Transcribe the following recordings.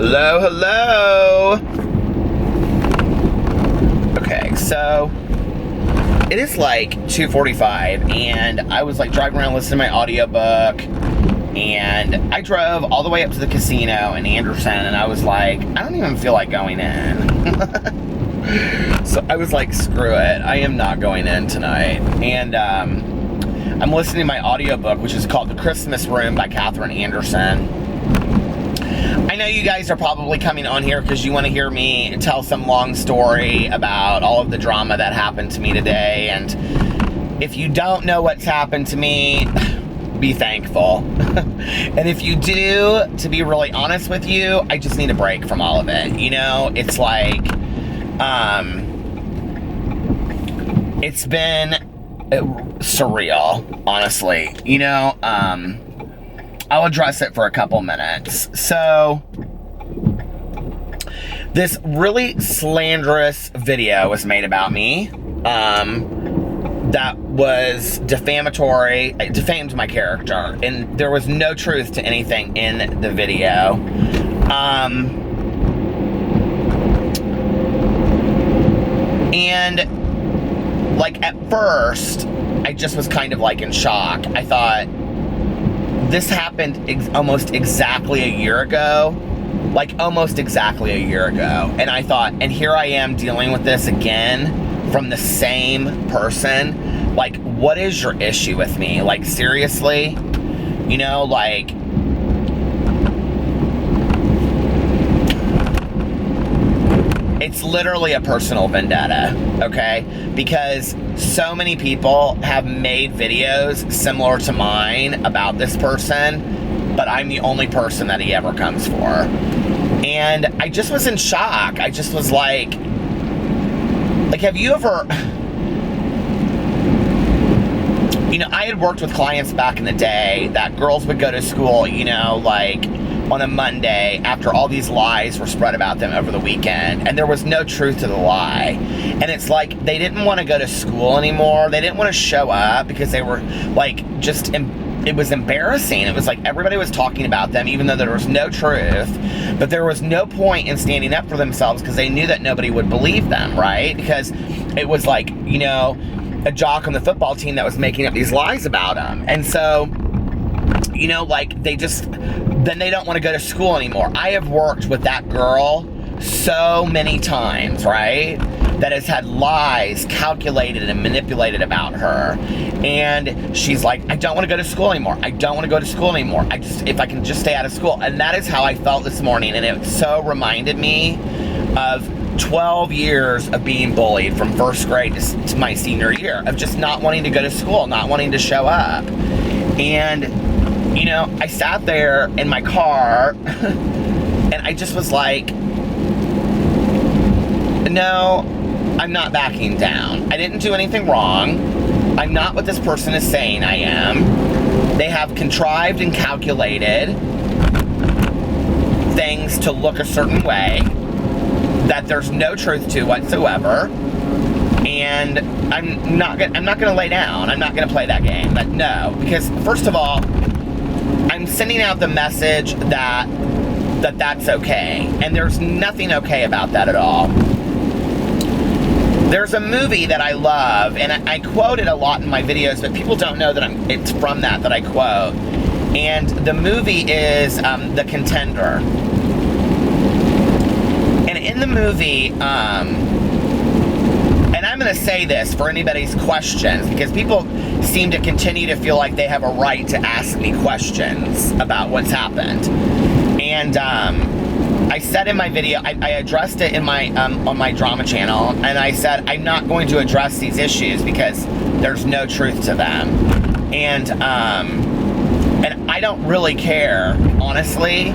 Hello, hello. Okay, so it is like 2:45 and I was like driving around listening to my audiobook, and I drove all the way up to the casino in Anderson, and I was like, I don't even feel like going in. So I was like, screw it, I am not going in tonight. And I'm listening to my audiobook, which is called The Christmas Room by Katherine Anderson. I know you guys are probably coming on here because you want to hear me tell some long story about all of the drama that happened to me today. And if you don't know what's happened to me, be thankful. And if you do, to be really honest with you, I just need a break from all of it. You know, it's like, it's been surreal, honestly. You know, I'll address it for a couple minutes. So, this really slanderous video was made about me, that was defamatory. It defamed my character, and there was no truth to anything in the video. And, like, at first, I just was kind of, like, in shock. I thought, this happened almost exactly a year ago. Like, almost exactly a year ago. And I thought, and here I am dealing with this again from the same person. Like, what is your issue with me? Like, seriously? You know, like, it's literally a personal vendetta, okay? Because so many people have made videos similar to mine about this person, but I'm the only person that he ever comes for. And I just was in shock. I just was like, have you ever... You know, I had worked with clients back in the day that girls would go to school, you know, like, on a Monday after all these lies were spread about them over the weekend, and there was no truth to the lie. And it's like they didn't want to go to school anymore. They didn't want to show up because they were like it was embarrassing. It was like everybody was talking about them even though there was no truth, but there was no point in standing up for themselves because they knew that nobody would believe them, right? Because it was like, you know, a jock on the football team that was making up these lies about them. And so, you know, like, then they don't want to go to school anymore. I have worked with that girl so many times, right? That has had lies calculated and manipulated about her. And she's like, I don't want to go to school anymore. I don't want to go to school anymore. If I can just stay out of school. And that is how I felt this morning. And it so reminded me of 12 years of being bullied from first grade to my senior year, of just not wanting to go to school, not wanting to show up. And, you know, I sat there in my car and I just was like, no, I'm not backing down. I didn't do anything wrong. I'm not what this person is saying I am. They have contrived and calculated things to look a certain way that there's no truth to whatsoever. And I'm not gonna lay down. I'm not gonna play that game. But no, because first of all, I'm sending out the message that's okay. And there's nothing okay about that at all. There's a movie that I love, and I quote it a lot in my videos, but people don't know that it's from that I quote. And the movie is The Contender. And in the movie, and I'm going to say this for anybody's questions, because people seem to continue to feel like they have a right to ask me questions about what's happened. And I said in my video, I addressed it in my on my drama channel, and I said I'm not going to address these issues because there's no truth to them. And I don't really care, honestly.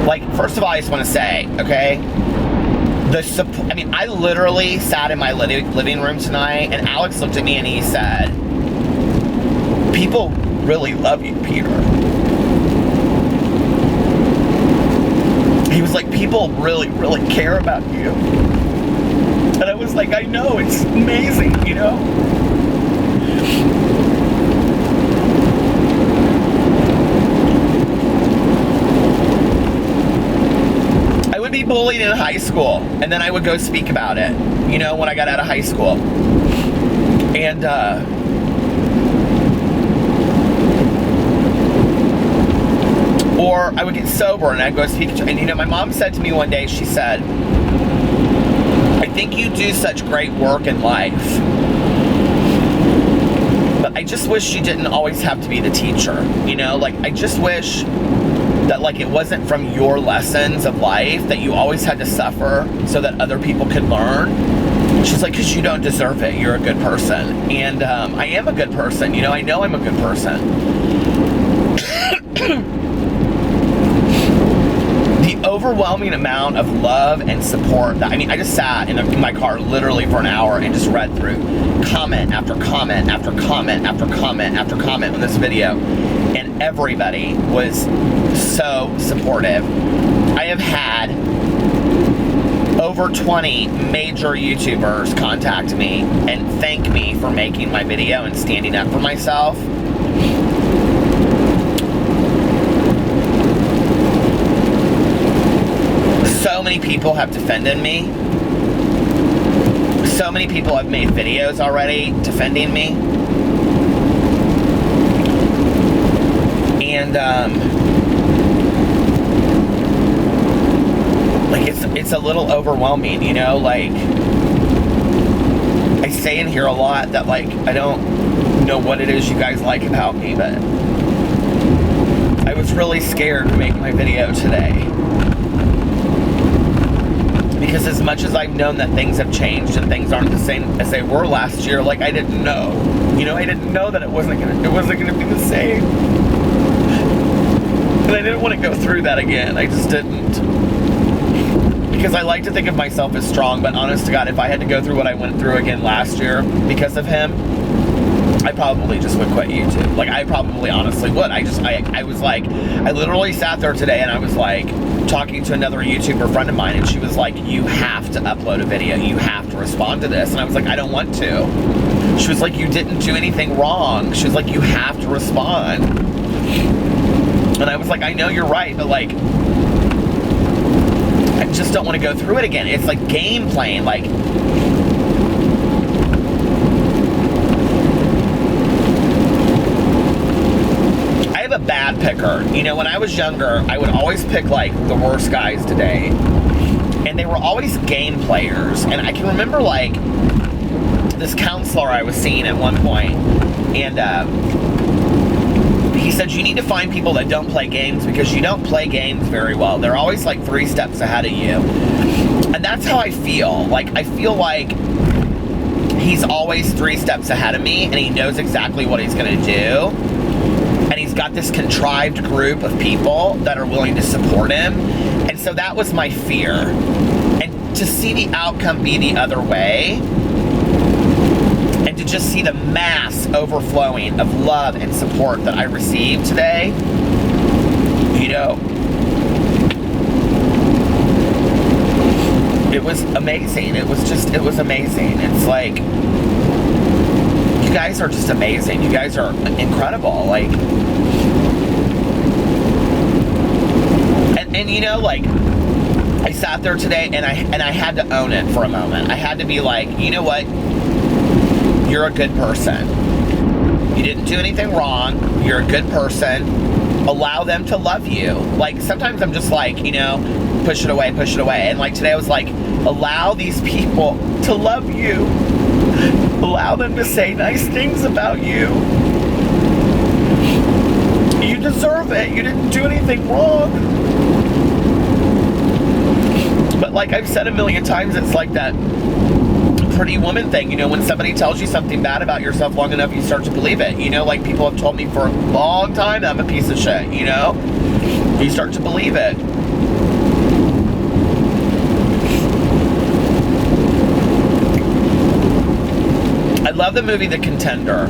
Like, first of all, I just want to say, okay, I literally sat in my living room tonight, and Alex looked at me and he said, people really love you, Peter. He was like, people really, really care about you. And I was like, I know, it's amazing, you know? be bullied in high school, and then I would go speak about it, you know, when I got out of high school. And, or I would get sober and I'd go speak to, and you know, my mom said to me one day, she said, I think you do such great work in life, but I just wish you didn't always have to be the teacher, you know, like, I just wish that, like, it wasn't from your lessons of life that you always had to suffer so that other people could learn. She's like, because you don't deserve it. You're a good person. And I am a good person. You know I'm a good person. The overwhelming amount of love and support that, I mean, I just sat in my car literally for an hour and just read through comment after comment after comment after comment after comment on this video. And everybody was so supportive. I have had over 20 major YouTubers contact me and thank me for making my video and standing up for myself. So many people have defended me. So many people have made videos already defending me. And like, it's a little overwhelming, you know, like, I say in here a lot that, like, I don't know what it is you guys like about me, but I was really scared to make my video today. Because as much as I've known that things have changed and things aren't the same as they were last year, like, I didn't know. You know, I didn't know that it wasn't gonna be the same. And I didn't want to go through that again. I just didn't. Because I like to think of myself as strong, but honest to God, if I had to go through what I went through again last year because of him, I probably just would quit YouTube. Like, I probably honestly would. I was like, I literally sat there today and I was like, talking to another YouTuber friend of mine, and she was like, you have to upload a video. You have to respond to this. And I was like, I don't want to. She was like, you didn't do anything wrong. She was like, you have to respond. And I was like, I know you're right, but, like, I just don't want to go through it again. It's like game playing, like, a bad picker. You know, when I was younger, I would always pick, like, the worst guys to date. And they were always game players. And I can remember, like, this counselor I was seeing at one point, and he said, you need to find people that don't play games because you don't play games very well. They're always, like, 3 steps ahead of you. And that's how I feel. Like, I feel like he's always 3 steps ahead of me, and he knows exactly what he's going to do. And he's got this contrived group of people that are willing to support him. And so that was my fear. And to see the outcome be the other way, and to just see the mass overflowing of love and support that I received today, you know, it was amazing. It was amazing. It's like, you guys are just amazing. You guys are incredible. Like, and you know, like, I sat there today and I had to own it for a moment. I had to be like, you know what? You're a good person. You didn't do anything wrong. You're a good person. Allow them to love you. Like, sometimes I'm just like, you know, push it away. And like today I was like, allow these people to love you. Allow them to say nice things about you. You deserve it. You didn't do anything wrong. But like I've said a million times, it's like that pretty woman thing. You know, when somebody tells you something bad about yourself long enough, you start to believe it. You know, like, people have told me for a long time that I'm a piece of shit, you know? You start to believe it. I love the movie The Contender.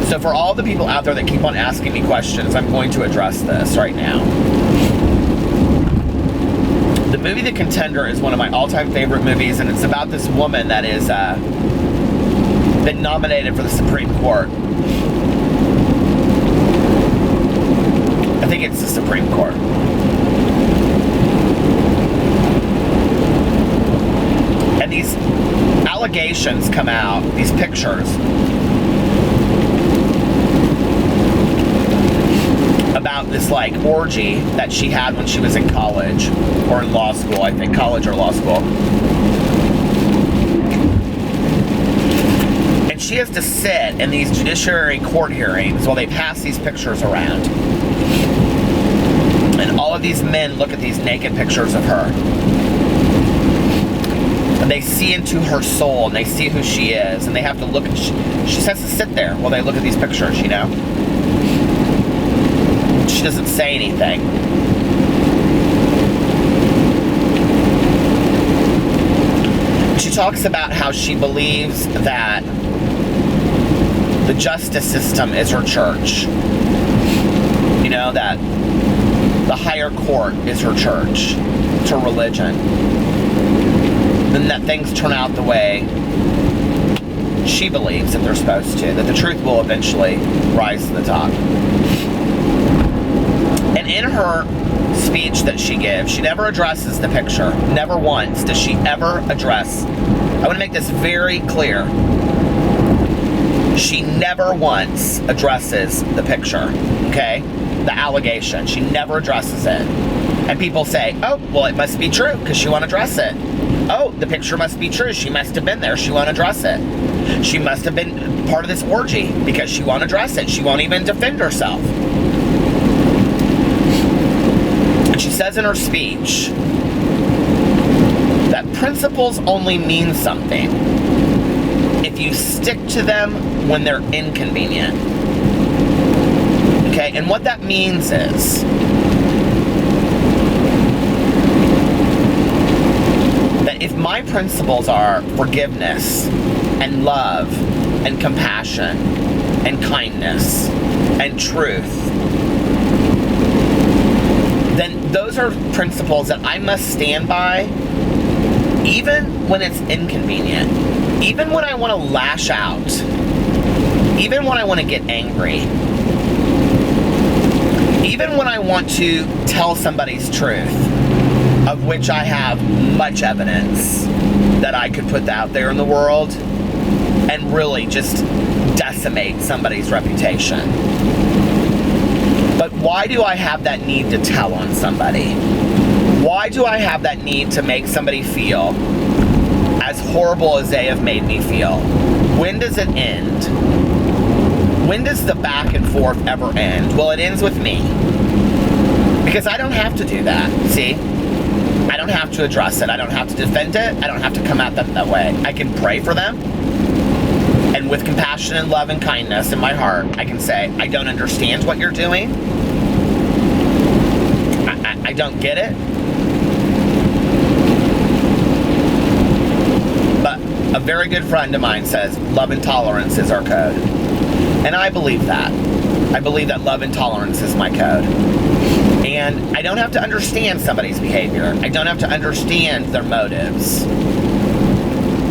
So for all the people out there that keep on asking me questions, I'm going to address this right now. The movie The Contender is one of my all-time favorite movies, and it's about this woman that is been nominated for the Supreme Court. I think it's the Supreme Court. allegations come out, these pictures, about this like orgy that she had when she was in college or in law school, I think, college or law school. And she has to sit in these judiciary court hearings while they pass these pictures around. And all of these men look at these naked pictures of her. And they see into her soul, and they see who she is, and they have to look at, she has to sit there while they look at these pictures, you know? She doesn't say anything. She talks about how she believes that the justice system is her church. You know, that the higher court is her church. It's her religion. And that things turn out the way she believes that they're supposed to. That the truth will eventually rise to the top. And in her speech that she gives, she never addresses the picture. Never once does she ever address. I want to make this very clear. She never once addresses the picture, okay? The allegation. She never addresses it. And people say, oh, well, it must be true because she won't address it. Oh, the picture must be true. She must have been there. She won't address it. She must have been part of this orgy because she won't address it. She won't even defend herself. And she says in her speech that principles only mean something if you stick to them when they're inconvenient. Okay, and what that means is that if my principles are forgiveness and love and compassion and kindness and truth, then those are principles that I must stand by even when it's inconvenient, even when I want to lash out, even when I want to get angry, even when I want to tell somebody's truth, of which I have much evidence that I could put out there in the world and really just decimate somebody's reputation. But why do I have that need to tell on somebody? Why do I have that need to make somebody feel as horrible as they have made me feel? When does it end? When does the back and forth ever end? Well, it ends with me. Because I don't have to do that, see? I don't have to address it. I don't have to defend it. I don't have to come at them that way. I can pray for them. And with compassion and love and kindness in my heart, I can say, I don't understand what you're doing. I don't get it. But a very good friend of mine says, love and tolerance is our code. And I believe that. I believe that love and tolerance is my code. And I don't have to understand somebody's behavior. I don't have to understand their motives.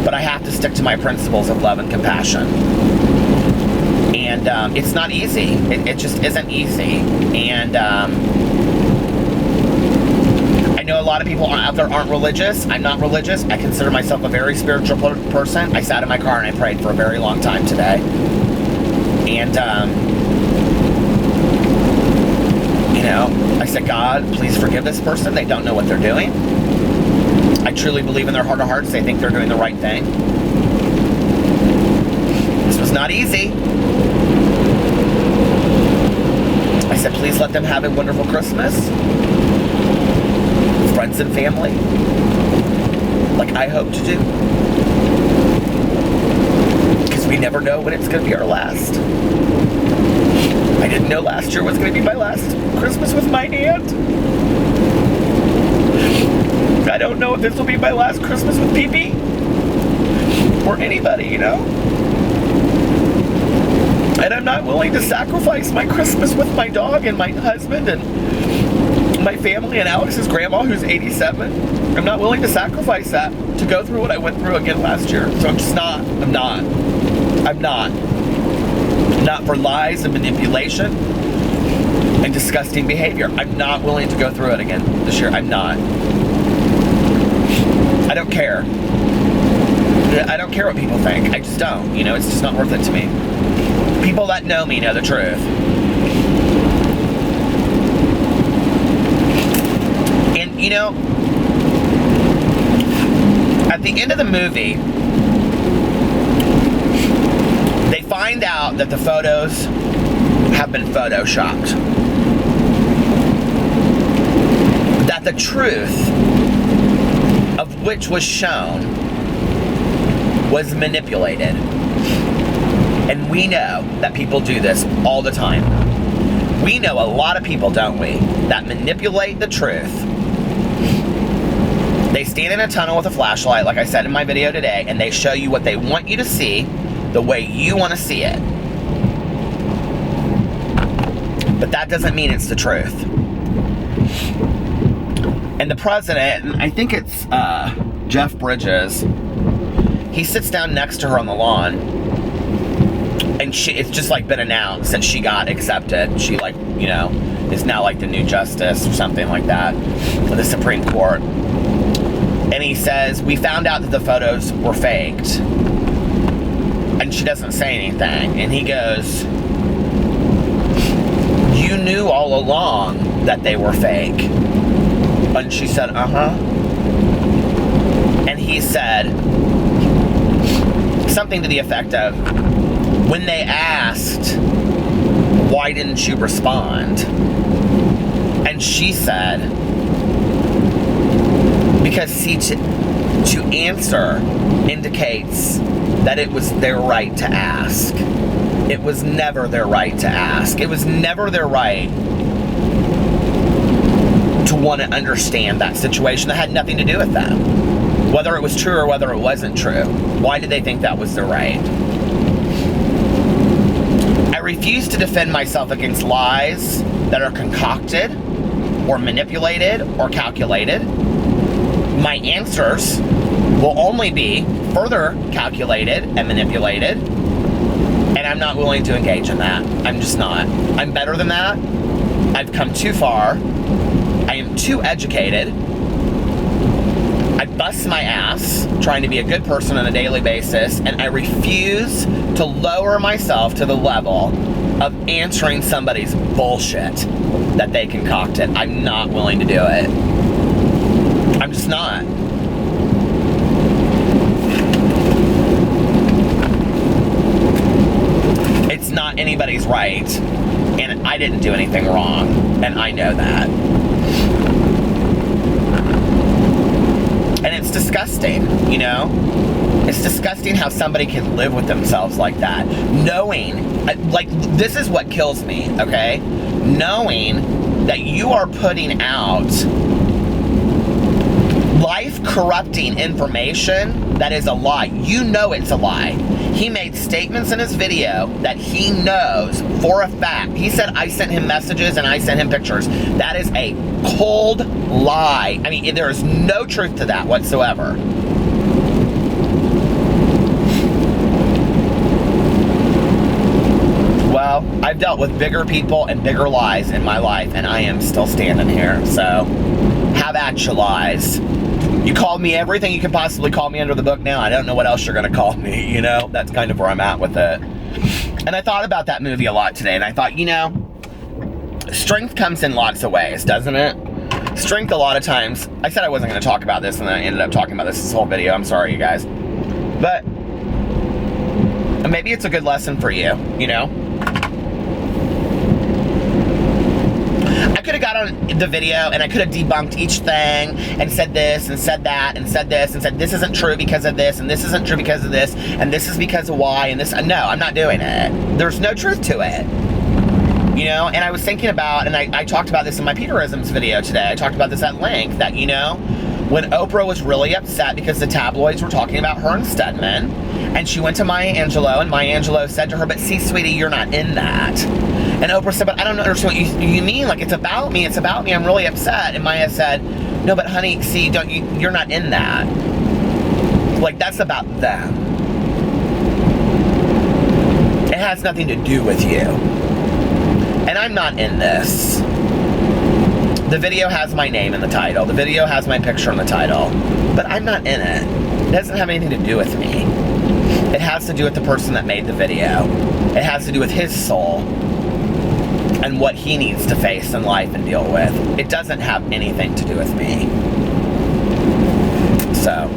But I have to stick to my principles of love and compassion. And it's not easy. It just isn't easy. And I know a lot of people out there aren't religious. I'm not religious. I consider myself a very spiritual person. I sat in my car and I prayed for a very long time today. And, you know, I said, God, please forgive this person. They don't know what they're doing. I truly believe in their heart of hearts they think they're doing the right thing. This was not easy. I said, please let them have a wonderful Christmas. Friends and family. Like I hope to do. Because we never know when it's going to be our last. I didn't know last year was going to be my last Christmas with my aunt. I don't know if this will be my last Christmas with Pee-Pee. Or anybody, you know? And I'm not willing to sacrifice my Christmas with my dog and my husband and my family and Alex's grandma, who's 87. I'm not willing to sacrifice that to go through what I went through again last year. So I'm just not. I'm not. Not for lies and manipulation and disgusting behavior. I'm not willing to go through it again this year. I'm not. I don't care. I don't care what people think. I just don't. You know, it's just not worth it to me. People that know me know the truth. And, you know, at the end of the movie, they find out that the photos have been photoshopped. That the truth of which was shown was manipulated. And we know that people do this all the time. We know a lot of people, don't we, that manipulate the truth. They stand in a tunnel with a flashlight, like I said in my video today, and they show you what they want you to see the way you want to see it. But that doesn't mean it's the truth. And the president, and I think it's Jeff Bridges, he sits down next to her on the lawn, and it's just like been announced that she got accepted. She, like, you know, is now like the new justice or something like that for the Supreme Court. And he says, we found out that the photos were faked. And she doesn't say anything. And he goes, you knew all along that they were fake. And she said, uh-huh. And he said something to the effect of, when they asked, why didn't you respond? And she said, because see, to answer indicates that it was their right to ask. It was never their right to ask. It was never their right to want to understand that situation that had nothing to do with them. Whether it was true or whether it wasn't true. Why did they think that was their right? I refuse to defend myself against lies that are concocted or manipulated or calculated. My answers will only be further calculated and manipulated, and I'm not willing to engage in that. I'm just not. I'm better than that. I've come too far. I am too educated. I bust my ass trying to be a good person on a daily basis, and I refuse to lower myself to the level of answering somebody's bullshit that they concocted. I'm not willing to do it. I'm just not. It's not anybody's right, and I didn't do anything wrong, and I know that. And it's disgusting, you know? It's disgusting how somebody can live with themselves like that. Knowing, like, this is what kills me, okay? Knowing that you are putting out life-corrupting information that is a lie. You know it's a lie. He made statements in his video that he knows for a fact. He said, I sent him messages and I sent him pictures. That is a cold lie. I mean, there is no truth to that whatsoever. Well, I've dealt with bigger people and bigger lies in my life, and I am still standing here. So, have at you, lies. You called me everything you can possibly call me under the book now. I don't know what else you're going to call me, you know? That's kind of where I'm at with it. And I thought about that movie a lot today, and I thought, you know, strength comes in lots of ways, doesn't it? Strength, a lot of times, I said I wasn't going to talk about this, and then I ended up talking about this whole video. I'm sorry, you guys. But maybe it's a good lesson for you, you know? I could have got on the video and I could have debunked each thing and said this and said that and said this and said this isn't true because of this and this isn't true because of this and this is because of why and this. No, I'm not doing it. There's no truth to it. You know, and I was thinking about, and I talked about this in my Peterisms video today. I talked about this at length, that, you know, when Oprah was really upset because the tabloids were talking about her and Stedman, and she went to Maya Angelou, and Maya Angelou said to her, but see, sweetie, you're not in that. And Oprah said, but I don't understand what you mean. Like, it's about me. It's about me. I'm really upset. And Maya said, no, but honey, see, you're not in that. Like, that's about them. It has nothing to do with you. And I'm not in this. The video has my name in the title. The video has my picture in the title. But I'm not in it. It doesn't have anything to do with me. It has to do with the person that made the video. It has to do with his soul and what he needs to face in life and deal with. It doesn't have anything to do with me. So.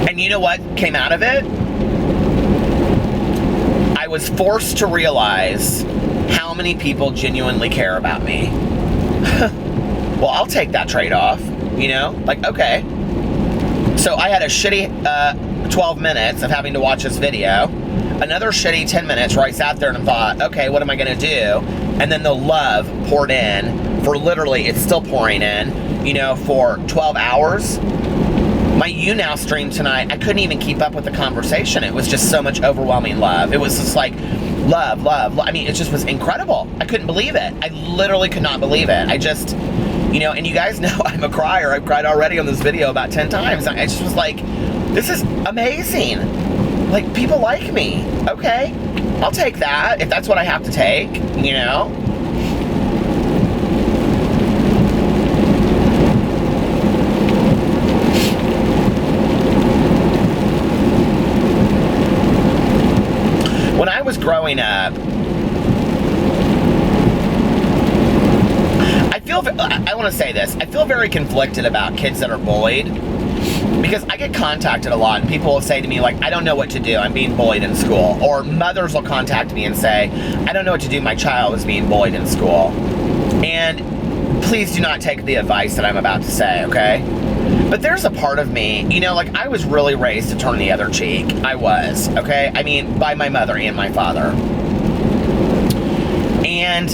And you know what came out of it? I was forced to realize how many people genuinely care about me. Well, I'll take that trade-off, you know? Like, okay. So I had a shitty 12 minutes of having to watch this video. Another shitty 10 minutes where I sat there and thought, okay, what am I going to do? And then the love poured in for literally, it's still pouring in, you know, for 12 hours. My YouNow stream tonight, I couldn't even keep up with the conversation. It was just so much overwhelming love. It was just like, love, love, love. I mean, it just was incredible. I couldn't believe it. I literally could not believe it. I just, you know, and you guys know I'm a crier. I've cried already on this video about 10 times. I just was like, this is amazing. Like, people like me. Okay, I'll take that if that's what I have to take, you know? When I was growing up, I want to say this, I feel very conflicted about kids that are bullied, because I get contacted a lot and people will say to me, like, I don't know what to do, I'm being bullied in school. Or mothers will contact me and say, I don't know what to do, my child is being bullied in school. And please do not take the advice that I'm about to say, okay? But there's a part of me, you know, like, I was really raised to turn the other cheek. I was, okay? I mean, by my mother and my father. And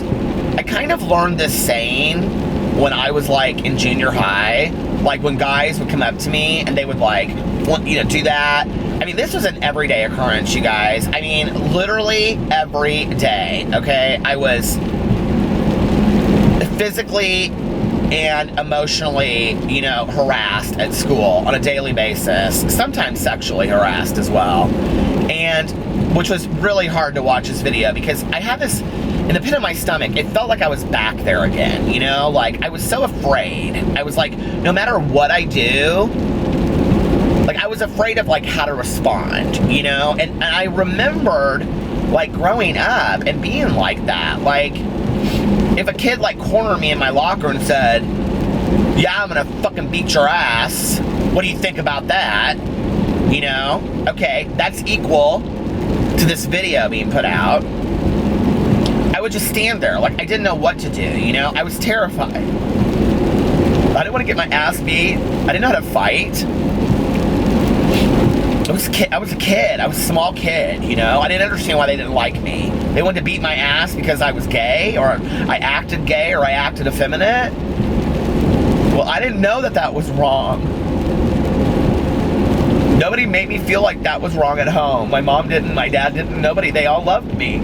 I kind of learned this saying when I was, like, in junior high. Like, when guys would come up to me and they would, like, you know, do that. I mean, this was an everyday occurrence, you guys. I mean, literally every day, okay? I was physically and emotionally, you know, harassed at school on a daily basis, sometimes sexually harassed as well. And which was really hard to watch this video, because I had this in the pit of my stomach. It felt like I was back there again, you know, like I was so afraid. I was like, no matter what I do, like I was afraid of like how to respond, you know. And I remembered like growing up and being like that. Like, if a kid like cornered me in my locker and said, yeah, I'm gonna fucking beat your ass, what do you think about that? You know, okay, that's equal to this video being put out. I would just stand there like I didn't know what to do, you know. I was terrified. I didn't want to get my ass beat. I didn't know how to fight. I was a kid. I was a small kid, you know. I didn't understand why they didn't like me. They wanted to beat my ass because I was gay, or I acted gay, or I acted effeminate. Well, I didn't know that that was wrong. Nobody made me feel like that was wrong at home. My mom didn't, my dad didn't, nobody. They all loved me.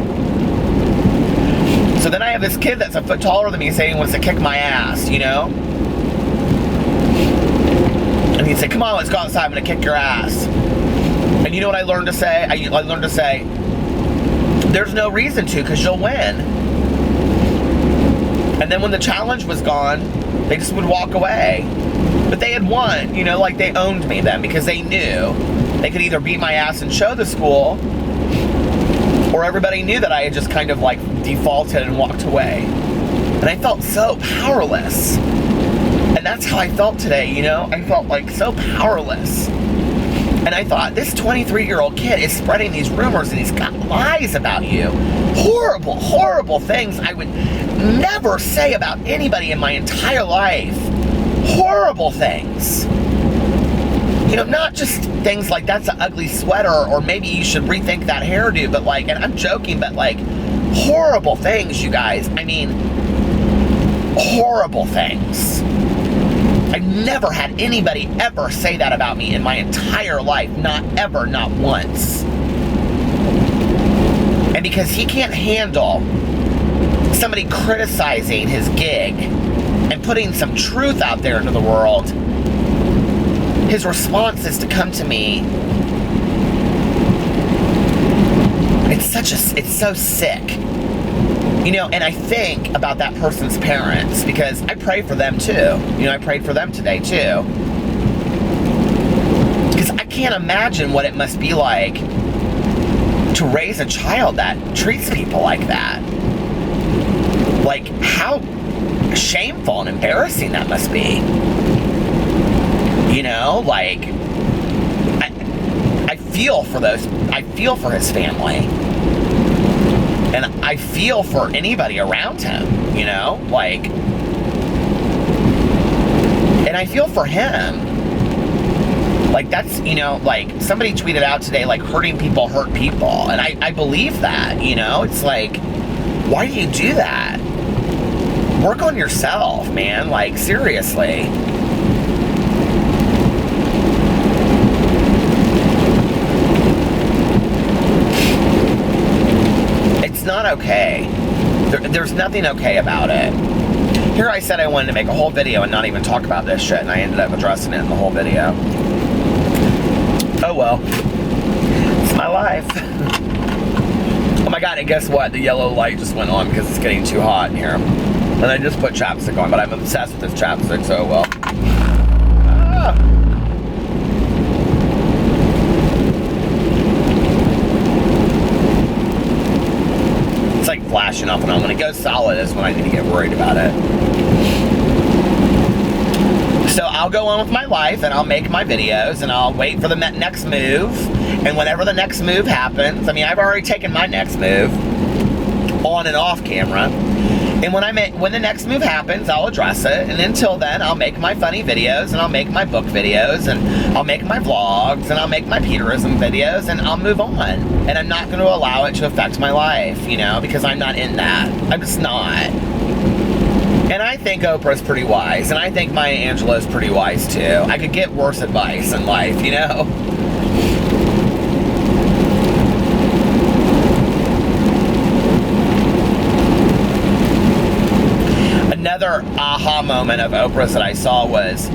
So then I have this kid that's a foot taller than me saying he wants to kick my ass, you know? And he'd say, come on, let's go outside, I'm gonna kick your ass. And you know what I learned to say? I learned to say, there's no reason to, because you'll win. And then when the challenge was gone, they just would walk away. But they had won, you know, like they owned me then, because they knew they could either beat my ass and show the school, or everybody knew that I had just kind of like defaulted and walked away. And I felt so powerless. And that's how I felt today, you know? I felt like so powerless. And I thought, this 23-year-old kid is spreading these rumors and he's got lies about you. Horrible, horrible things I would never say about anybody in my entire life. Horrible things. You know, not just things like, that's an ugly sweater, or maybe you should rethink that hairdo, but like, and I'm joking, but like, horrible things, you guys. I mean, horrible things. I've never had anybody ever say that about me in my entire life. Not ever, not once. And because he can't handle somebody criticizing his gig and putting some truth out there into the world, his response is to come to me. It's so sick. You know, and I think about that person's parents, because I pray for them too. You know, I prayed for them today too. Because I can't imagine what it must be like to raise a child that treats people like that. Like, how shameful and embarrassing that must be. You know, like, I feel for those, I feel for his family. And I feel for anybody around him, you know, like, and I feel for him. Like, that's, you know, like, somebody tweeted out today, like, hurting people hurt people. And I believe that, you know? It's like, why do you do that? Work on yourself, man. Like, seriously. It's not okay. There's nothing okay about it. Here I said I wanted to make a whole video and not even talk about this shit, and I ended up addressing it in the whole video. Oh well, it's my life. Oh my god, and guess what? The yellow light just went on because it's getting too hot in here. And I just put chapstick on, but I'm obsessed with this chapstick, so well. Ah. It's like flashing off and on. When it goes solid is when I need to get worried about it. So I'll go on with my life, and I'll make my videos, and I'll wait for the next move. And whenever the next move happens, I mean, I've already taken my next move on and off camera. And when the next move happens, I'll address it. And until then, I'll make my funny videos, and I'll make my book videos, and I'll make my vlogs, and I'll make my Peterism videos, and I'll move on. And I'm not going to allow it to affect my life, you know, because I'm not in that. I'm just not. And I think Oprah's pretty wise, and I think Maya Angelou's pretty wise too. I could get worse advice in life, you know? Another aha moment of Oprah's that I saw was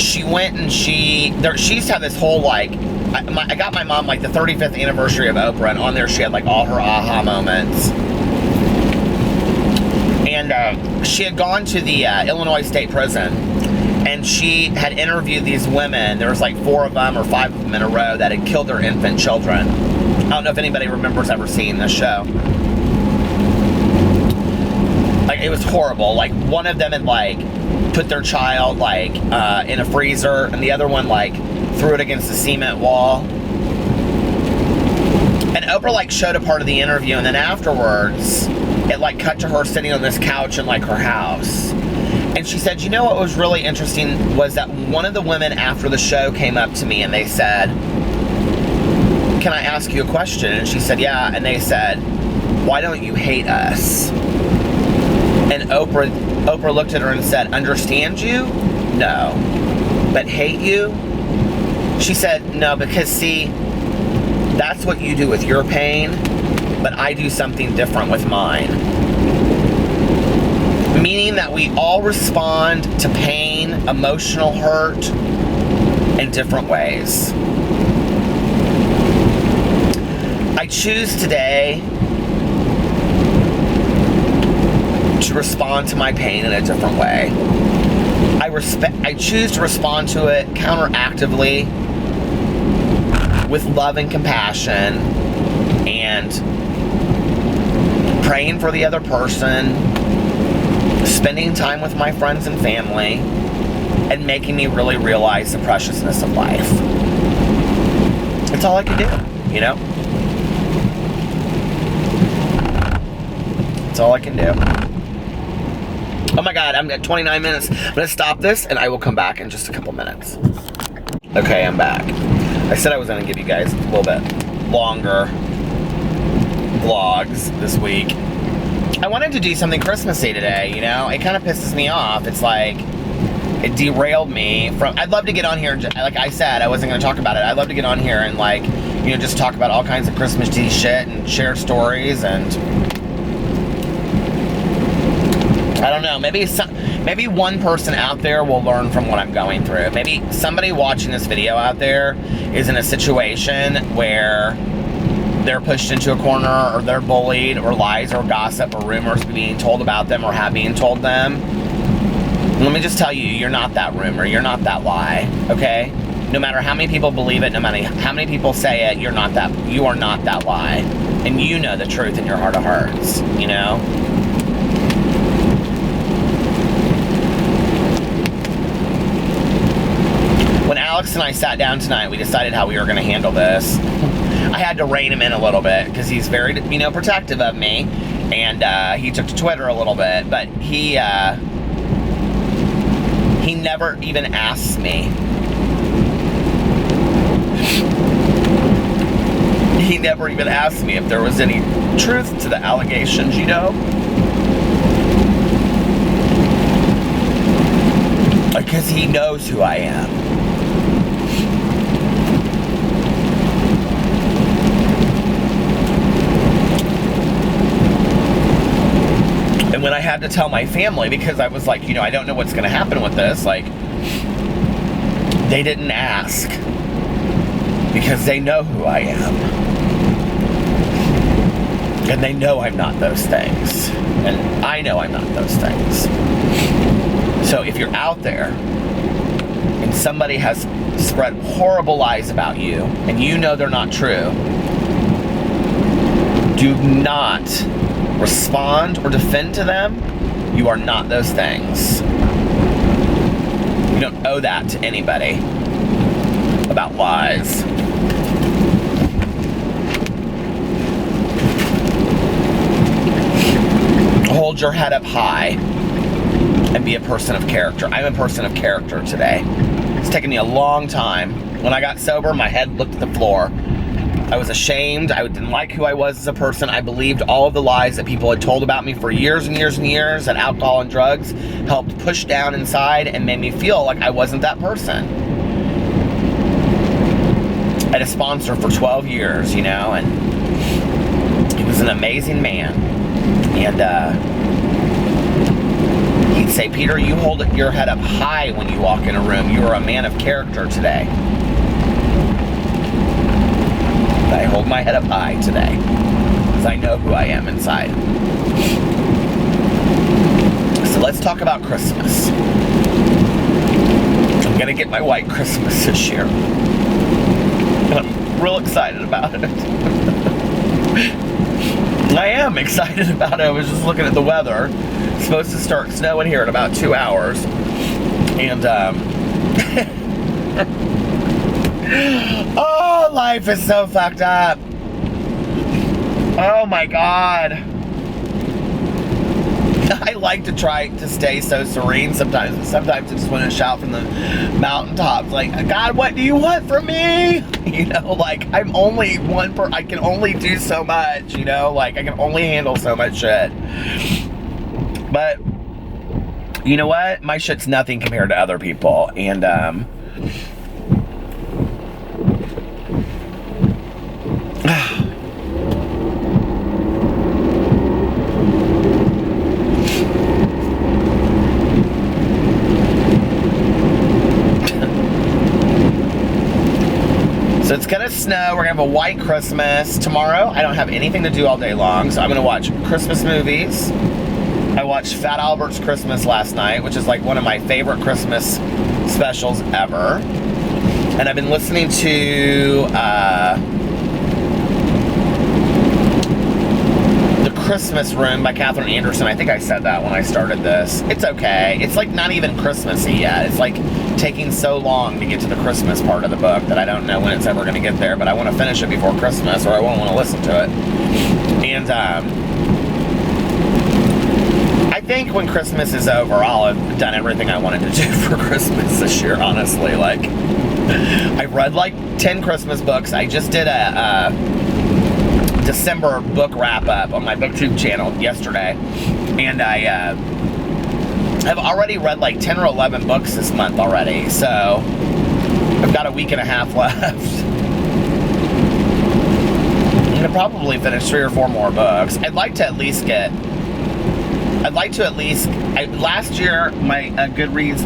she went and she used to have this whole, like, I got my mom, like, the 35th anniversary of Oprah, and on there she had, like, all her aha moments. And she had gone to the Illinois State Prison, and she had interviewed these women. There was like 4 of them or 5 of them in a row that had killed their infant children. I don't know if anybody remembers ever seeing this show. Like, it was horrible. Like, one of them had, like, put their child, like, in a freezer, and the other one, like, threw it against the cement wall. And Oprah, like, showed a part of the interview, and then afterwards, it, like, cut to her sitting on this couch in, like, her house. And she said, you know what was really interesting was that one of the women after the show came up to me and they said, can I ask you a question? And she said, yeah. And they said, why don't you hate us? And Oprah looked at her and said, understand you? No. But hate you? She said, no, because see, that's what you do with your pain, but I do something different with mine. Meaning that we all respond to pain, emotional hurt, in different ways. I choose today to respond to my pain in a different way. I choose to respond to it counteractively with love and compassion and praying for the other person, spending time with my friends and family, and making me really realize the preciousness of life. That's all I can do, you know? That's all I can do. Oh my God, I'm at 29 minutes. I'm gonna stop this and I will come back in just a couple minutes. Okay, I'm back. I said I was gonna give you guys a little bit longer vlogs this week. I wanted to do something Christmassy today, you know? It kind of pisses me off. It's like, it derailed me from, I'd love to get on here, like I said, I wasn't gonna talk about it. I'd love to get on here and, like, you know, just talk about all kinds of Christmassy shit and share stories, and I don't know, maybe one person out there will learn from what I'm going through. Maybe somebody watching this video out there is in a situation where they're pushed into a corner, or they're bullied, or lies or gossip or rumors being told about them or have been told them. Let me just tell you, you're not that rumor, you're not that lie, okay? No matter how many people believe it, no matter how many people say it, you are not that lie. And you know the truth in your heart of hearts, you know? When Alex and I sat down tonight, we decided how we were gonna handle this. I had to rein him in a little bit, because he's very, you know, protective of me. And he took to Twitter a little bit, but he never even asked me. He never even asked me if there was any truth to the allegations, you know? Because he knows who I am. And when I had to tell my family, because I was like, you know, I don't know what's going to happen with this, like, they didn't ask. Because they know who I am. And they know I'm not those things. And I know I'm not those things. So if you're out there and somebody has spread horrible lies about you and you know they're not true, do not respond or defend to them. You are not those things. You don't owe that to anybody about lies. Hold your head up high and be a person of character. I'm a person of character today. It's taken me a long time. When I got sober, my head looked at the floor. I was ashamed. I didn't like who I was as a person. I believed all of the lies that people had told about me for years and years and years, that alcohol and drugs helped push down inside and made me feel like I wasn't that person. I had a sponsor for 12 years, you know, and he was an amazing man. And he'd say, Peter, you hold your head up high when you walk in a room. You are a man of character today. I hold my head up high today because I know who I am inside. So let's talk about Christmas. I'm going to get my white Christmas this year. And I'm real excited about it. I am excited about it. I was just looking at the weather. It's supposed to start snowing here in about 2 hours. And, oh, life is so fucked up. Oh my God. I like to try to stay so serene sometimes, but sometimes I just want to shout from the mountaintops, like, God, what do you want from me? You know, like, I'm only I can only do so much, you know, like, I can only handle so much shit. But, you know what? My shit's nothing compared to other people, and, so it's gonna snow. We're gonna have a white Christmas. Tomorrow, I don't have anything to do all day long, so I'm gonna watch Christmas movies. I watched Fat Albert's Christmas last night, which is like one of my favorite Christmas specials ever. And I've been listening to The Christmas Room by Katherine Anderson. I think I said that when I started this. It's okay. It's like not even Christmassy yet. It's like taking so long to get to the Christmas part of the book that I don't know when it's ever going to get there, but I want to finish it before Christmas or I won't want to listen to it. And I think when Christmas is over, I'll have done everything I wanted to do for Christmas this year, honestly. Like, I've read like 10 Christmas books. I just did a December book wrap-up on my BookTube channel yesterday, and I I've already read like 10 or 11 books this month already, so I've got a week and a half left. I'm gonna probably finish 3 or 4 more books. I'd like to at least last year my Goodreads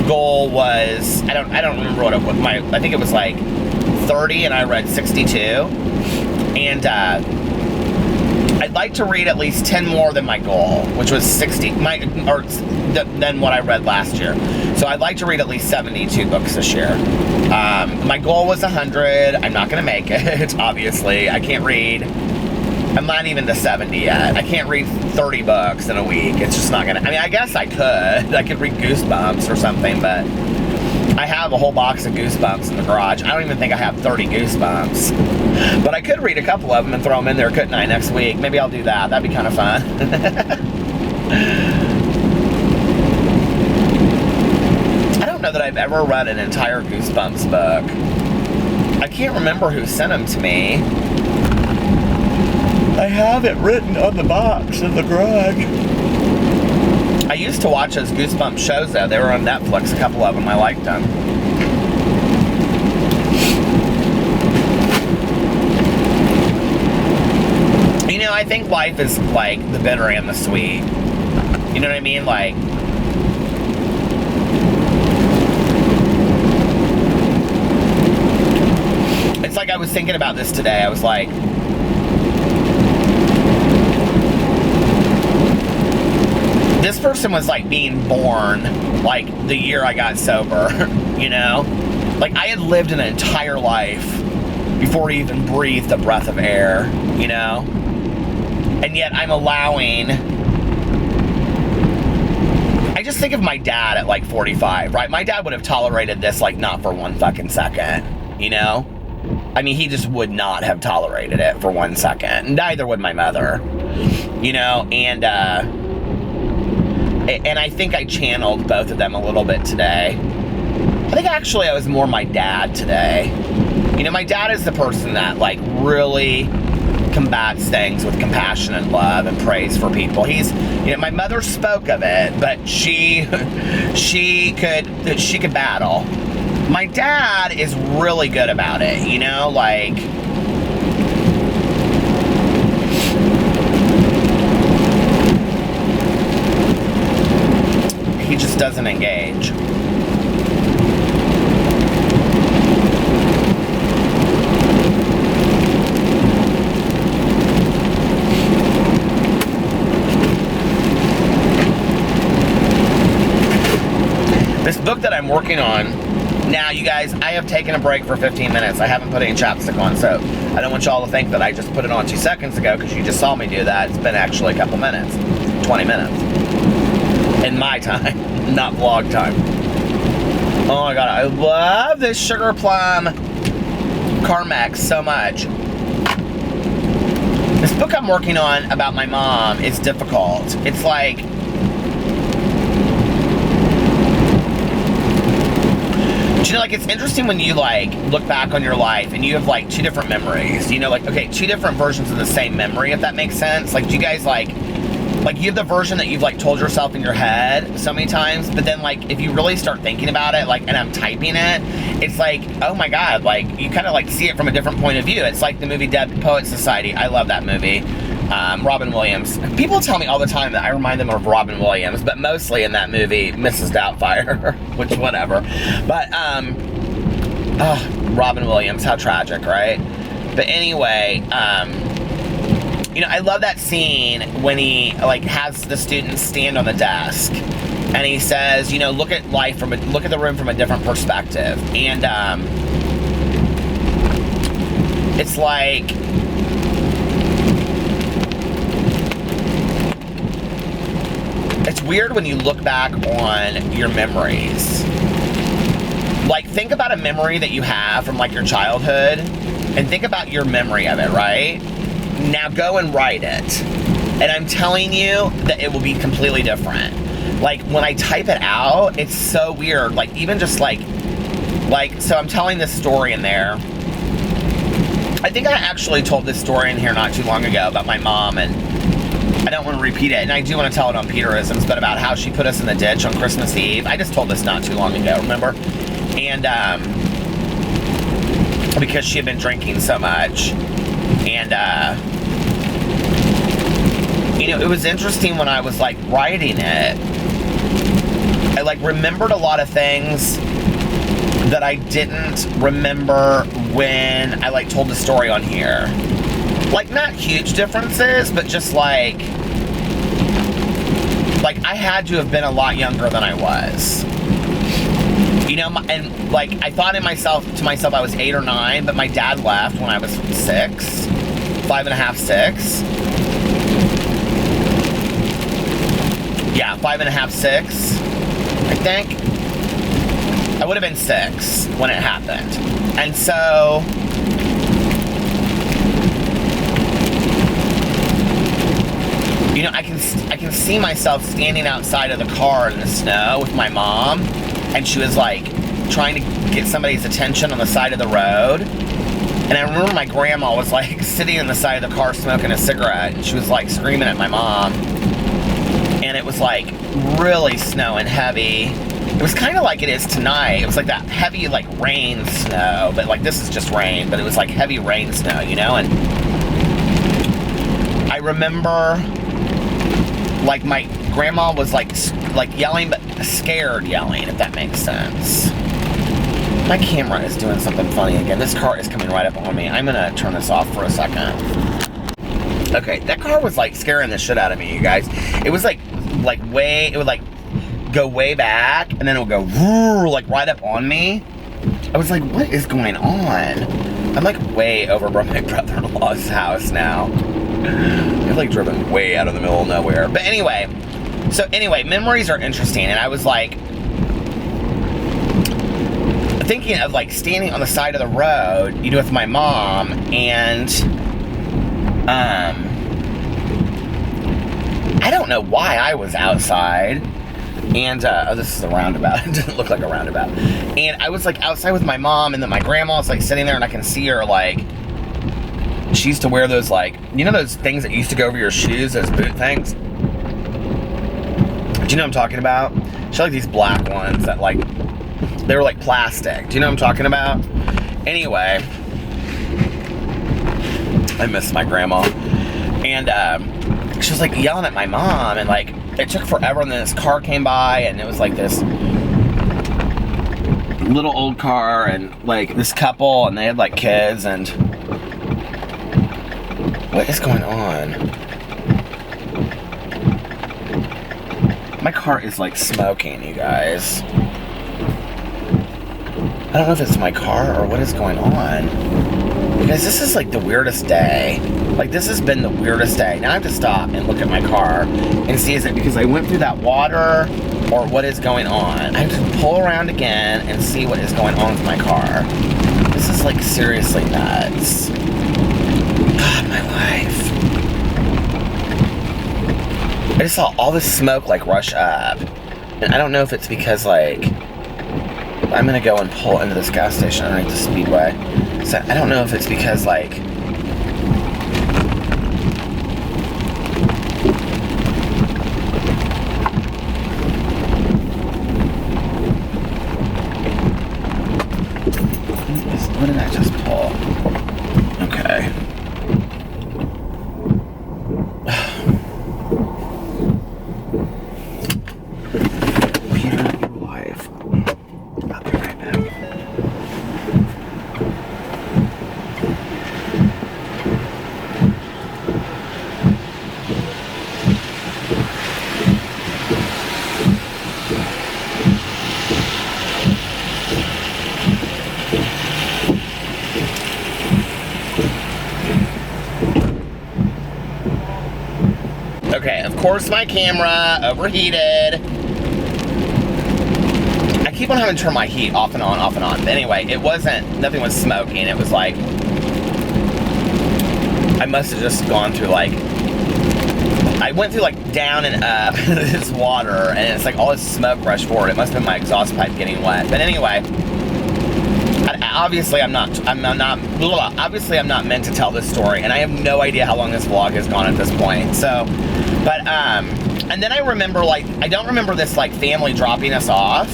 goal was, I don't remember what it was, I think it was like 30 and I read 62. And I'd like to read at least 10 more than my goal, which was 60, than what I read last year. So I'd like to read at least 72 books this year. My goal was 100. I'm not going to make it, obviously. I can't read. I'm not even to 70 yet. I can't read 30 books in a week. It's just not going to... I mean, I guess I could. I could read Goosebumps or something, but I have a whole box of Goosebumps in the garage. I don't even think I have 30 Goosebumps. But I could read a couple of them and throw them in there, couldn't I, next week? Maybe I'll do that. That'd be kind of fun. I don't know that I've ever read an entire Goosebumps book. I can't remember who sent them to me. I have it written on the box in the garage. I used to watch those Goosebumps shows, though. They were on Netflix, a couple of them. I liked them. You know, I think life is like the bitter and the sweet. You know what I mean? Like, it's like I was thinking about this today. I was like, this person was like being born like the year I got sober, you know? Like I had lived an entire life before he even breathed a breath of air, you know? And yet I'm allowing... I just think of my dad at like 45, right? My dad would have tolerated this like not for one fucking second, you know? I mean, he just would not have tolerated it for 1 second. Neither would my mother, you know? And I think I channeled both of them a little bit today. I think actually I was more my dad today. You know, my dad is the person that like really combats things with compassion and love and praise for people. He's, you know, my mother spoke of it, but she could battle. My dad is really good about it, you know, like... he just doesn't engage. This book that I'm working on, now you guys, I have taken a break for 15 minutes. I haven't put any chapstick on, so I don't want y'all to think that I just put it on 2 seconds ago because you just saw me do that. It's been actually a couple minutes, 20 minutes. In my time, not vlog time. Oh my god, I love this Sugar Plum Carmex so much. This book I'm working on about my mom is difficult. It's like... you know, like, it's interesting when you, like, look back on your life and you have, like, 2 different memories. You know, like, okay, 2 different versions of the same memory, if that makes sense. Like, do you guys, like, you have the version that you've, like, told yourself in your head so many times, but then, like, if you really start thinking about it, like, and I'm typing it, it's like, oh my god, like, you kind of, like, see it from a different point of view. It's like the movie Dead Poets Society. I love that movie. Robin Williams. People tell me all the time that I remind them of Robin Williams, but mostly in that movie, Mrs. Doubtfire, which, whatever. But, Robin Williams, how tragic, right? But anyway, you know, I love that scene when he, like, has the students stand on the desk, and he says, you know, look at life look at the room from a different perspective. And, it's like... it's weird when you look back on your memories. Like, think about a memory that you have from, like, your childhood, and think about your memory of it, right? Now go and write it. And I'm telling you that it will be completely different. Like, when I type it out, it's so weird. Like, even just, like, so I'm telling this story in there. I think I actually told this story in here not too long ago about my mom, and I don't want to repeat it, and I do want to tell it on Peterisms, but about how she put us in the ditch on Christmas Eve. I just told this not too long ago, remember? And, because she had been drinking so much. And, you know, it was interesting when I was, like, writing it. I, like, remembered a lot of things that I didn't remember when I like told the story on here. Like, not huge differences, but just like I had to have been a lot younger than I was. You know, and like I thought to myself I was 8 or 9, but my dad left when I was 6, 5 and a half, 6. Yeah, 5 and a half, 6, I think. I would have been 6 when it happened. And so, you know, I can see myself standing outside of the car in the snow with my mom, and she was like trying to get somebody's attention on the side of the road. And I remember my grandma was like sitting in the side of the car smoking a cigarette, and she was like screaming at my mom. And it was like really snowing heavy. It was kind of like it is tonight. It was like that heavy like rain snow, but like this is just rain, but it was like heavy rain snow, you know? And I remember like my grandma was like yelling, but scared yelling, if that makes sense. My camera is doing something funny again. This car is coming right up on me. I'm gonna turn this off for a second. Okay, that car was like scaring the shit out of me, you guys. It was like it would like go way back, and then it would go like right up on me. I was like, what is going on? I'm like way over by my brother-in-law's house now. I've like driven way out of the middle of nowhere. But anyway, memories are interesting, and I was like thinking of like standing on the side of the road, you know, with my mom, and I don't know why I was outside, and oh, this is a roundabout. It didn't look like a roundabout. And I was like outside with my mom, and then my grandma was like sitting there, and I can see her like, she used to wear those like, you know those things that used to go over your shoes, those boot things? Do you know what I'm talking about? She had like these black ones that like, they were like plastic. Do you know what I'm talking about? Anyway, I miss my grandma. And she was like yelling at my mom, and like it took forever, and then this car came by, and it was like this little old car, and like this couple, and they had like kids, and what is going on? My car is like smoking, you guys. I don't know if it's my car or what is going on. Guys, this is like the weirdest day. Like, this has been the weirdest day. Now I have to stop and look at my car and see, is it because I went through that water or what is going on? I have to pull around again and see what is going on with my car. This is like seriously nuts. God, my life. I just saw all this smoke like rush up. And I don't know if it's because like, I'm gonna go and pull into this gas station underneath the speedway. So I don't know if it's because like, what did I just pull? Okay. Peter, you're alive. I'll be right back. Okay, of course my camera overheated. I keep on having to turn my heat off and on, off and on. But anyway, it wasn't, nothing was smoking. It was like, I must have just gone through like, I went through like down and up this water, and it's like all this smoke rushed forward. It must have been my exhaust pipe getting wet. But anyway, obviously I'm not meant to tell this story, and I have no idea how long this vlog has gone at this point. So, but and then I remember like, I don't remember this like family dropping us off,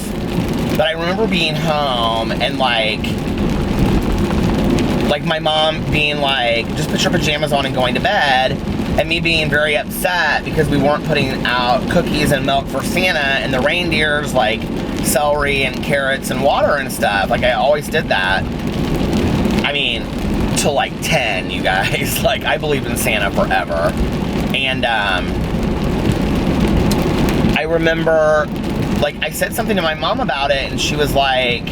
but I remember being home and like my mom being like, just put your pajamas on and going to bed, and me being very upset because we weren't putting out cookies and milk for Santa, and the reindeers like celery and carrots and water and stuff. Like I always did that. I mean, till like 10, you guys. Like, I believed in Santa forever. And I remember, like, I said something to my mom about it, and she was like,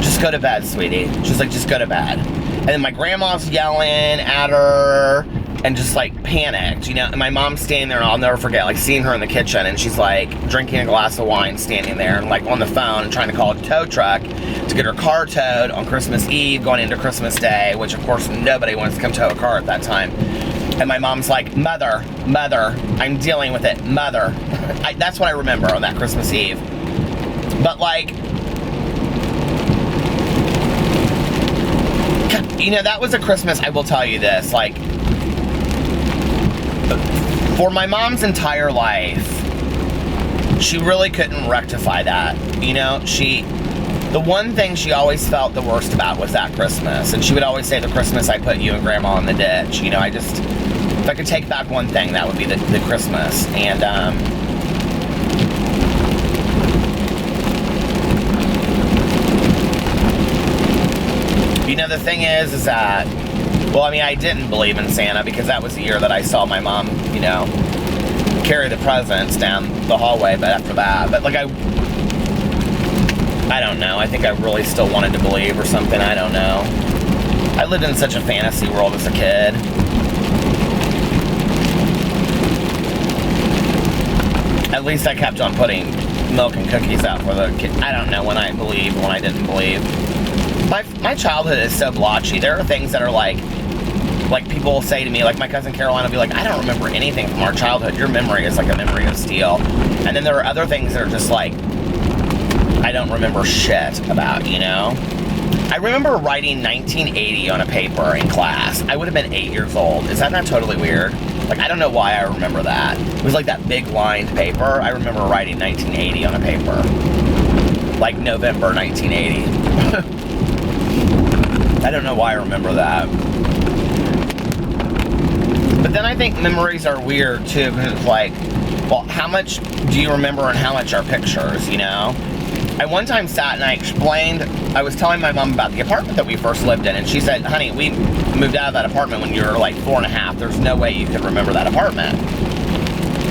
just go to bed, sweetie. She's like, just go to bed. And then my grandma's yelling at her and just like panicked, you know. And my mom's standing there, and I'll never forget, like, seeing her in the kitchen, and she's like drinking a glass of wine, standing there, and like on the phone and trying to call a tow truck to get her car towed on Christmas Eve, going into Christmas Day, which of course nobody wants to come tow a car at that time. And my mom's like, mother, I'm dealing with it, mother. That's what I remember on that Christmas Eve. But like, you know, that was a Christmas, I will tell you this, like, for my mom's entire life, she really couldn't rectify that. You know, the one thing she always felt the worst about was that Christmas. And she would always say, the Christmas I put you and Grandma in the ditch. You know, if I could take back one thing, that would be the Christmas. And, you know, the thing is that, well, I mean, I didn't believe in Santa because that was the year that I saw my mom, you know, carry the presents down the hallway, but after that, but like, I don't know, I think I really still wanted to believe or something, I don't know. I lived in such a fantasy world as a kid. At least I kept on putting milk and cookies out for the kids. I don't know when I believed, when I didn't believe. My childhood is so blotchy. There are things that are like people will say to me, like my cousin Caroline will be like, I don't remember anything from our childhood. Your memory is like a memory of steel. And then there are other things that are just like, I don't remember shit about, you know? I remember writing 1980 on a paper in class. I would have been 8 years old. Is that not totally weird? Like, I don't know why I remember that. It was like that big lined paper. I remember writing 1980 on a paper. Like November 1980. I don't know why I remember that. But then I think memories are weird too, because it's like, well, how much do you remember and how much are pictures, you know? I one time sat and I was telling my mom about the apartment that we first lived in, and she said, honey, we moved out of that apartment when you were like 4 and a half. There's no way you could remember that apartment.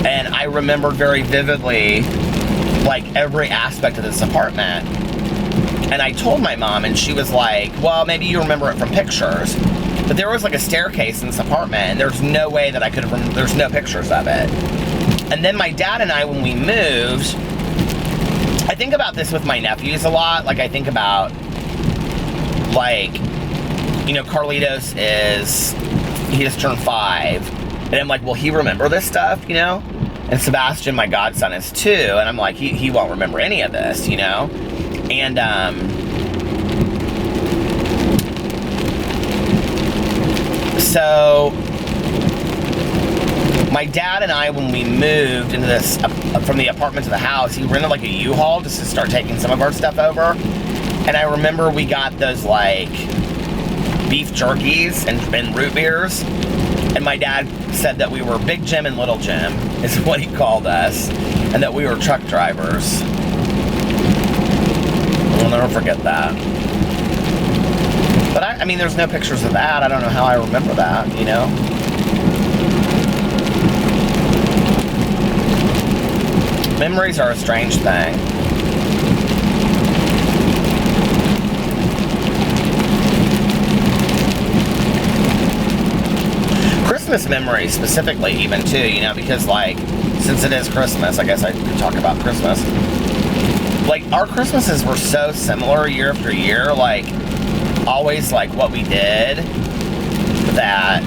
And I remembered very vividly, like, every aspect of this apartment. And I told my mom, and she was like, well, maybe you remember it from pictures. But there was like a staircase in this apartment, and there's no way that I could have, there's no pictures of it. And then my dad and I, when we moved, I think about this with my nephews a lot. Like, I think about, like, you know, Carlitos he just turned 5. And I'm like, will he remember this stuff, you know? And Sebastian, my godson, is 2. And I'm like, he won't remember any of this, you know? And, so my dad and I, when we moved into this, from the apartment to the house, he rented like a U-Haul just to start taking some of our stuff over. And I remember we got those like beef jerkies and root beers. And my dad said that we were Big Jim and Little Jim, is what he called us. And that we were truck drivers. I'll never forget that. But I mean, there's no pictures of that. I don't know how I remember that, you know? Memories are a strange thing. Christmas memories specifically even too, you know, because like, since it is Christmas, I guess I could talk about Christmas. Like, our Christmases were so similar year after year, like, always like what we did, that,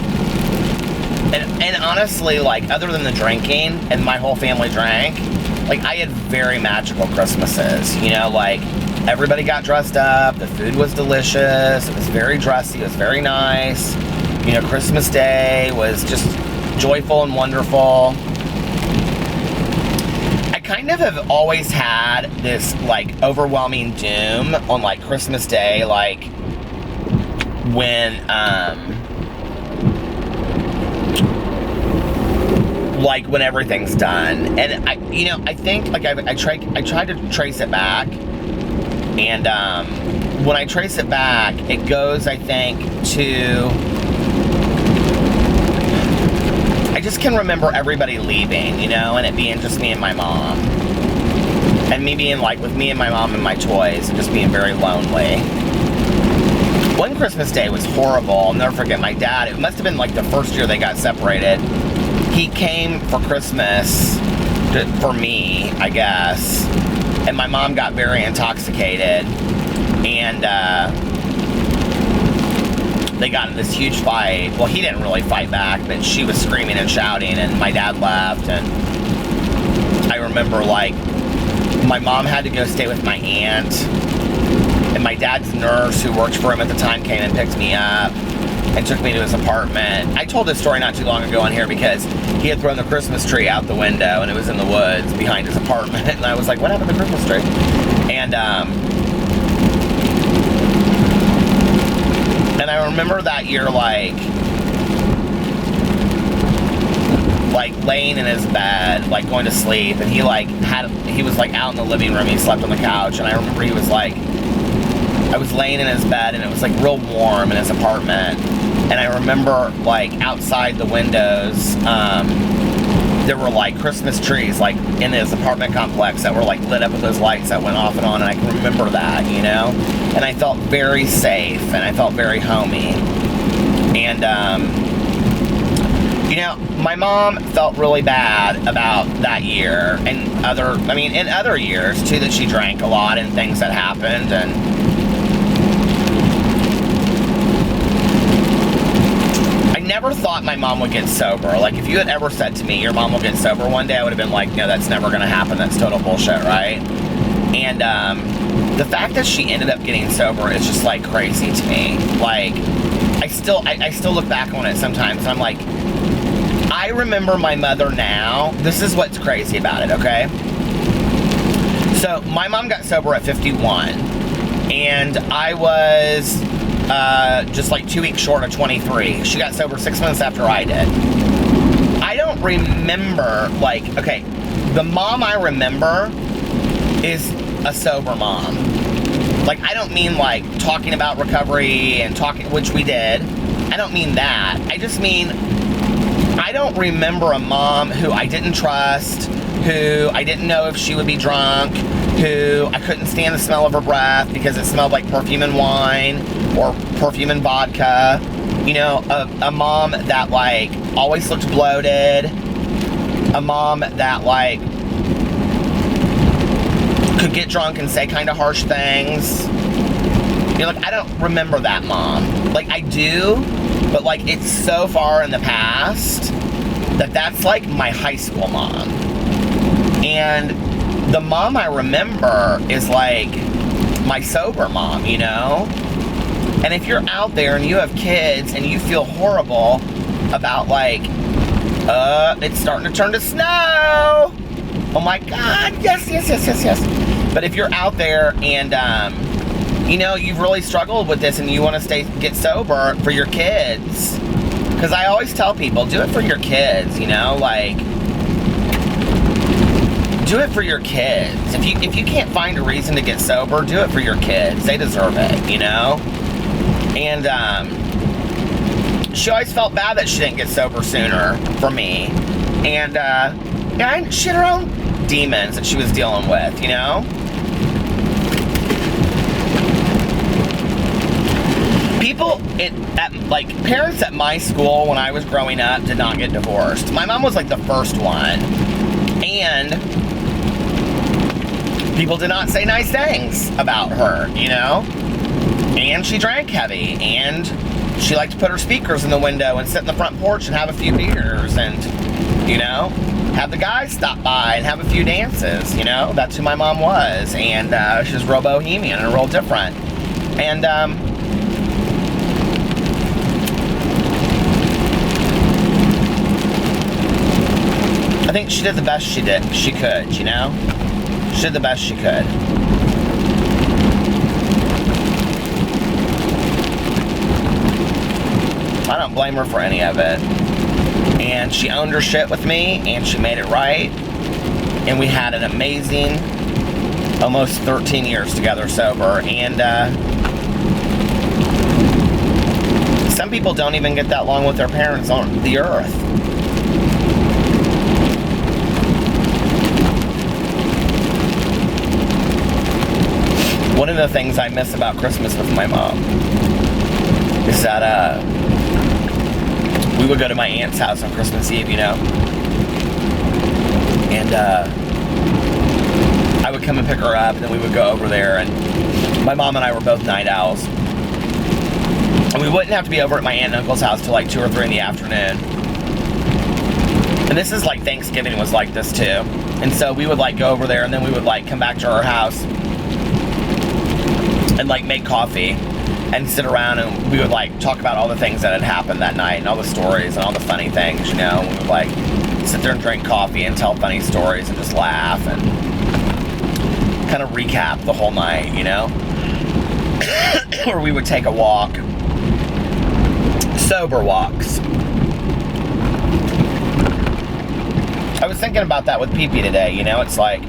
and honestly, like, other than the drinking, and my whole family drank, like, I had very magical Christmases, you know, like, everybody got dressed up, the food was delicious, it was very dressy, it was very nice, you know, Christmas Day was just joyful and wonderful. I kind of have always had this, like, overwhelming doom on, like, Christmas Day, like, when everything's done. And I, you know, I think, like, I tried to trace it back, and when I trace it back, it goes, I think, to... I just can remember everybody leaving, you know, and it being just me and my mom. And me being like, with me and my mom and my toys, and just being very lonely. One Christmas day was horrible. I'll never forget my dad. It must have been like the first year they got separated. He came for Christmas for me, I guess. And my mom got very intoxicated. And they got in this huge fight. Well, he didn't really fight back, but she was screaming and shouting, and my dad left. And I remember, like, my mom had to go stay with my aunt, and my dad's nurse, who worked for him at the time, came and picked me up and took me to his apartment. I told this story not too long ago on here because he had thrown the Christmas tree out the window, and it was in the woods behind his apartment. And I was like, what happened to the Christmas tree? And I remember that year, like laying in his bed, like going to sleep, and he was like out in the living room. He slept on the couch, and I remember he was like, I was laying in his bed, and it was like real warm in his apartment. And I remember, like, outside the windows, there were like Christmas trees, like in his apartment complex, that were like lit up with those lights that went off and on. And I can remember that, you know, and I felt very safe, and I felt very homey. And you know, my mom felt really bad about that year, and in other years too, that she drank a lot and things that happened. And I never thought my mom would get sober. Like, if you had ever said to me, your mom will get sober one day, I would have been like, no, that's never gonna happen. That's total bullshit, right? And the fact that she ended up getting sober is just like crazy to me. Like, I still look back on it sometimes, and I'm like, I remember my mother now. This is what's crazy about it, okay? So my mom got sober at 51, and I was just like 2 weeks short of 23. She got sober 6 months after I did. I don't remember, like, okay, the mom I remember is a sober mom. Like, I don't mean like talking about recovery and talking, which we did. I don't mean that. I just mean, I don't remember a mom who I didn't trust, who I didn't know if she would be drunk, who I couldn't stand the smell of her breath because it smelled like perfume and wine or perfume and vodka. You know, a mom that, like, always looked bloated. A mom that, like, could get drunk and say kind of harsh things. You know, like, I don't remember that mom. Like, I do, but, like, it's so far in the past that that's, like, my high school mom. And the mom I remember is, like, my sober mom, you know? And if you're out there and you have kids and you feel horrible about, like, it's starting to turn to snow. Oh my God, yes. But if you're out there and, you know, you've really struggled with this and you want to get sober for your kids, because I always tell people, do it for your kids, you know, like, do it for your kids. If you can't find a reason to get sober, do it for your kids. They deserve it, you know? And, she always felt bad that she didn't get sober sooner for me. And, yeah, she had her own demons that she was dealing with, you know? People, like, parents at my school when I was growing up did not get divorced. My mom was, like, the first one. And people did not say nice things about her, you know? And she drank heavy, and she liked to put her speakers in the window and sit in the front porch and have a few beers and, you know, have the guys stop by and have a few dances, you know? That's who my mom was. And she was real bohemian and real different. And, I think she did the best she could, you know? She did the best she could. I don't blame her for any of it. And she owned her shit with me, and she made it right. And we had an amazing, almost 13 years together sober. And Some people don't even get that long with their parents on the earth. One of the things I miss about Christmas with my mom is that we would go to my aunt's house on Christmas Eve, you know, and I would come and pick her up, and then we would go over there, and my mom and I were both night owls, and we wouldn't have to be over at my aunt and uncle's house till like 2 or 3 in the afternoon. And this is like Thanksgiving was like this too, and so we would like go over there, and then we would like come back to our house and like make coffee and sit around, and we would like talk about all the things that had happened that night and all the stories and all the funny things, you know. We would like sit there and drink coffee and tell funny stories and just laugh and kind of recap the whole night, you know. Or we would take a walk, sober walks. I was thinking about that with Pee-Pee today, you know. It's like,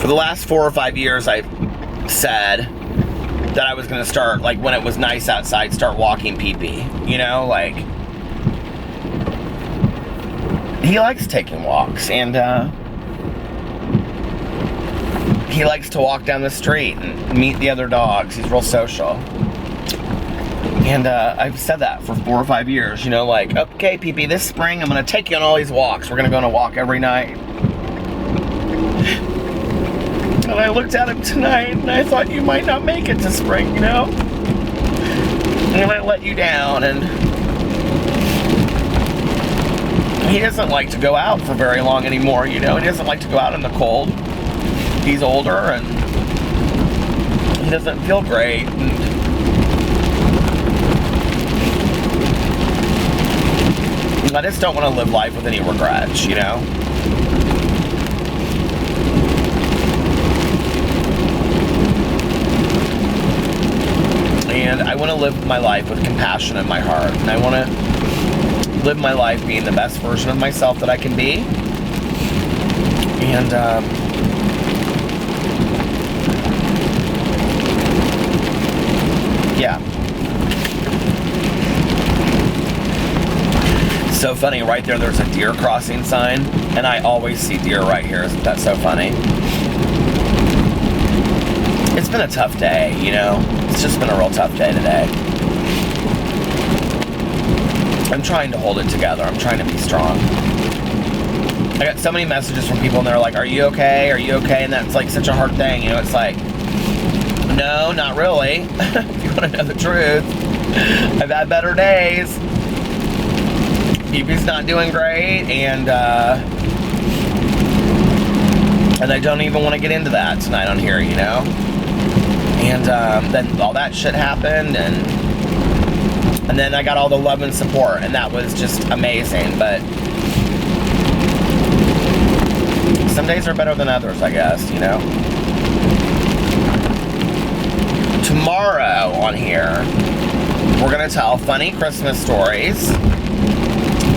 for the last 4 or 5 years, I've said that I was going to start, like, when it was nice outside, start walking Pee-Pee, you know, like, he likes taking walks, and, he likes to walk down the street and meet the other dogs. He's real social. And, I've said that for 4 or 5 years, you know, like, okay, Pee-Pee, this spring, I'm going to take you on all these walks. We're going to go on a walk every night. And I looked at him tonight, and I thought you might not make it to spring, you know? And I let you down, and he doesn't like to go out for very long anymore, you know? He doesn't like to go out in the cold. He's older, and he doesn't feel great, and I just don't want to live life with any regrets, you know? And I want to live my life with compassion in my heart. And I want to live my life being the best version of myself that I can be. And, yeah. So funny, right there's a deer crossing sign. And I always see deer right here. Isn't that so funny? It's been a tough day, you know? It's just been a real tough day today. I'm trying to hold it together. I'm trying to be strong. I got so many messages from people, and they're like, are you okay? Are you okay? And that's like such a hard thing, you know? It's like, no, not really. If you want to know the truth, I've had better days. Pee-Pee's not doing great, and I don't even want to get into that tonight on here, you know? And then all that shit happened, and then I got all the love and support, and that was just amazing. But some days are better than others, I guess, you know? Tomorrow on here, we're going to tell funny Christmas stories,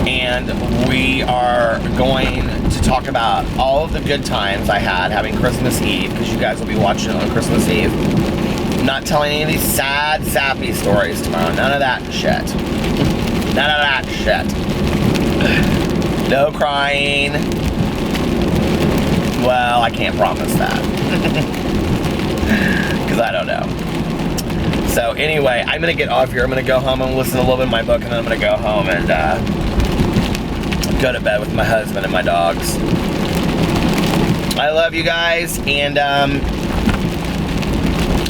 and we are going to talk about all of the good times I had having Christmas Eve, because you guys will be watching it on Christmas Eve. I'm not telling any of these sad, sappy stories tomorrow. None of that shit. None of that shit. No crying. Well, I can't promise that. Because I don't know. So anyway, I'm going to get off here. I'm going to go home and listen a little bit of my book, and then I'm going to go home and go to bed with my husband and my dogs. I love you guys, and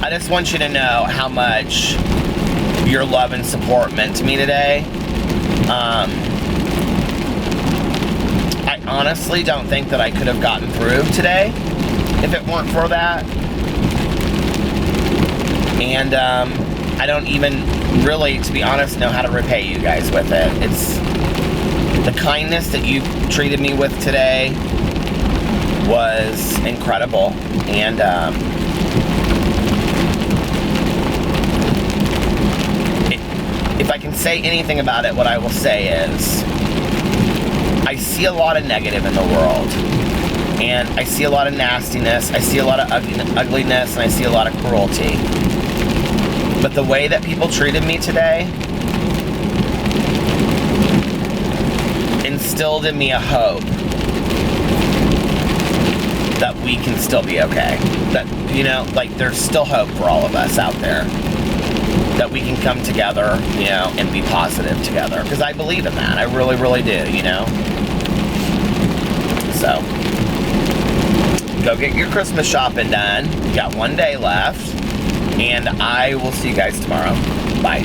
I just want you to know how much your love and support meant to me today. I honestly don't think that I could have gotten through today if it weren't for that. And I don't even really, to be honest, know how to repay you guys with it. It's the kindness that you treated me with today was incredible. And if I can say anything about it, what I will say is I see a lot of negative in the world, and I see a lot of nastiness, I see a lot of ugliness, and I see a lot of cruelty. But the way that people treated me today instilled in me a hope that we can still be okay. That, you know, like, there's still hope for all of us out there. That we can come together, you know, and be positive together. Because I believe in that. I really, really do, you know. So, go get your Christmas shopping done. You got one day left. And I will see you guys tomorrow. Bye.